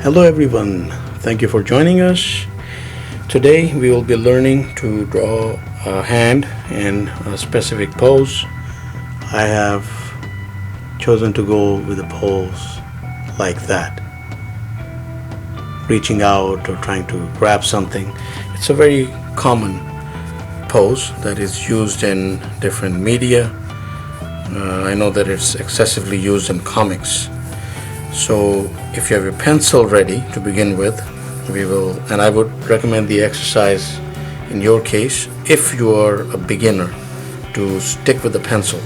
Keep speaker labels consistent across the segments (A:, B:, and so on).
A: Hello everyone, thank you for joining us. Today we will be learning to draw a hand in a specific pose. I have chosen to go with a pose like that, reaching out or trying to grab something. It's a very common pose that is used in different media. I know that it's excessively used in comics. So if you have your pencil ready to begin with, and I would recommend the exercise in your case, if you are a beginner, to stick with the pencil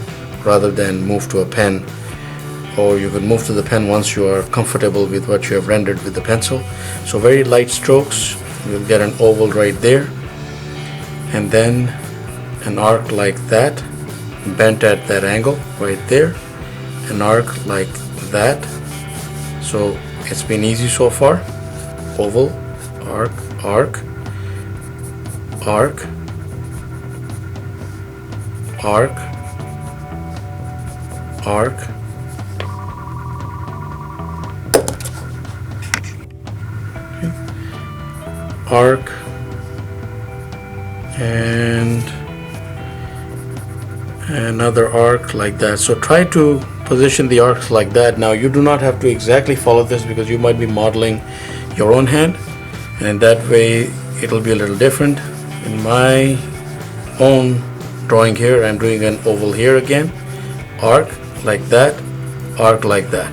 A: rather than move to a pen, or you can move to the pen once you are comfortable with what you have rendered with the pencil. So very light strokes, you'll get an oval right there, and then an arc like that, bent at that angle right there, an arc like that. So it's been easy so far. Oval, arc, arc, arc, arc, arc, arc, and another arc like that. So try to position the arcs like that. Now you do not have to exactly follow this because you might be modeling your own hand, and in that way it'll be a little different. In my own drawing here, I'm doing an oval here again, arc like that, arc like that.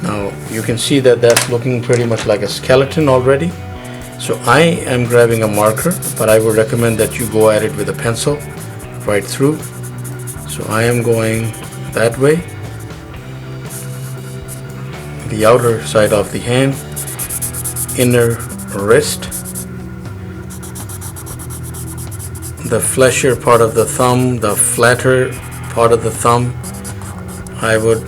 A: Now you can see that that's looking pretty much like a skeleton already. So I am grabbing a marker, but I would recommend that you go at it with a pencil right through. So I am going that way, the outer side of the hand, inner wrist, the fleshier part of the thumb, the flatter part of the thumb. I would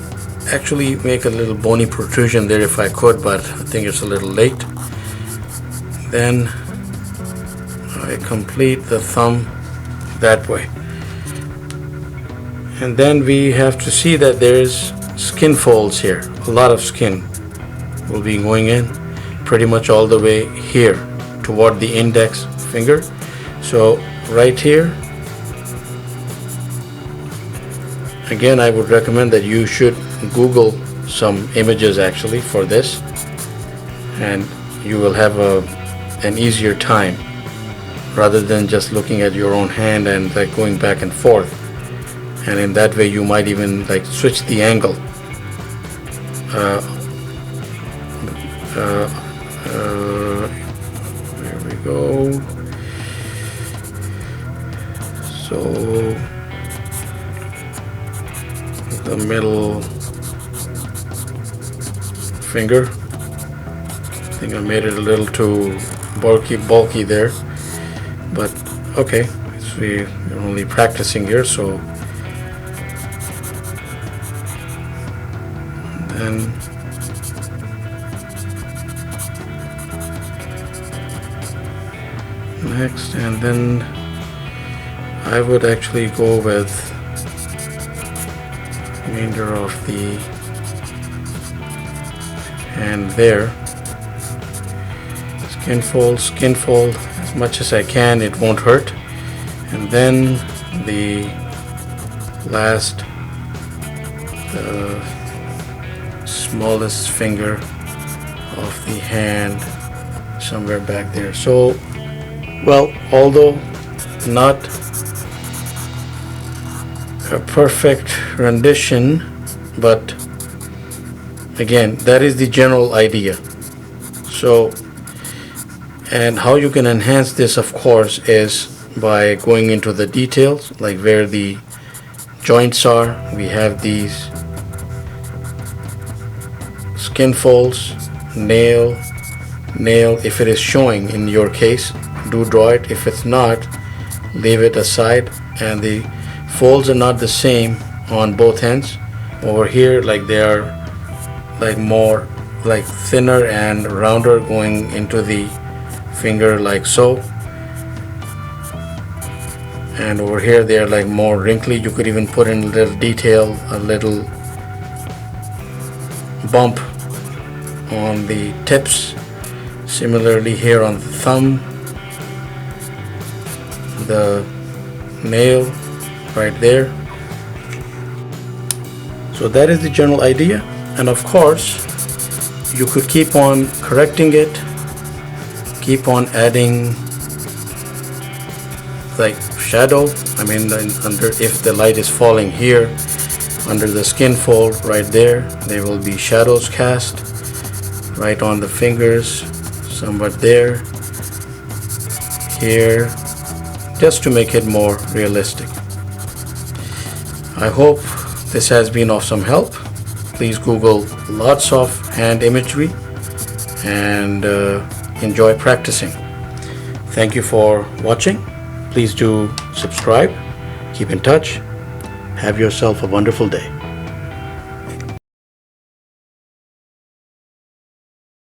A: actually make a little bony protrusion there if I could, but I think it's a little late. Then I complete the thumb that way. And then we have to see that there's skin folds here. A lot of skin will be going in pretty much all the way here toward the index finger. So right here, again, I would recommend that you should Google some images actually for this, and you will have an easier time rather than just looking at your own hand and like going back and forth. And in that way you might even like switch the angle. There we go. So the middle finger, I think I made it a little too bulky there, but okay, we're only practicing here. So and next, and then I would actually go with remainder of the hand there. Skin fold as much as I can, it won't hurt. And then the last, smallest finger of the hand somewhere back there. So, well, although not a perfect rendition, but again, that is the general idea. So, and how you can enhance this, of course, is by going into the details, like where the joints are. We have these skin folds, nail. If it is showing in your case, do draw it. If it's not, leave it aside. And the folds are not the same on both ends. Over here, like they are like more like thinner and rounder going into the finger like so, and over here they are like more wrinkly. You could even put in a little detail, a little bump on the tips, similarly here on the thumb, the nail right there. So that is the general idea, and of course you could keep on correcting it, keep on adding like shadow. I mean, under, if the light is falling here under the skin fold right there, there will be shadows cast right on the fingers, somewhat there, here, just to make it more realistic. I hope this has been of some help. Please Google lots of hand imagery and enjoy practicing. Thank you for watching. Please do subscribe, keep in touch. Have yourself a wonderful day.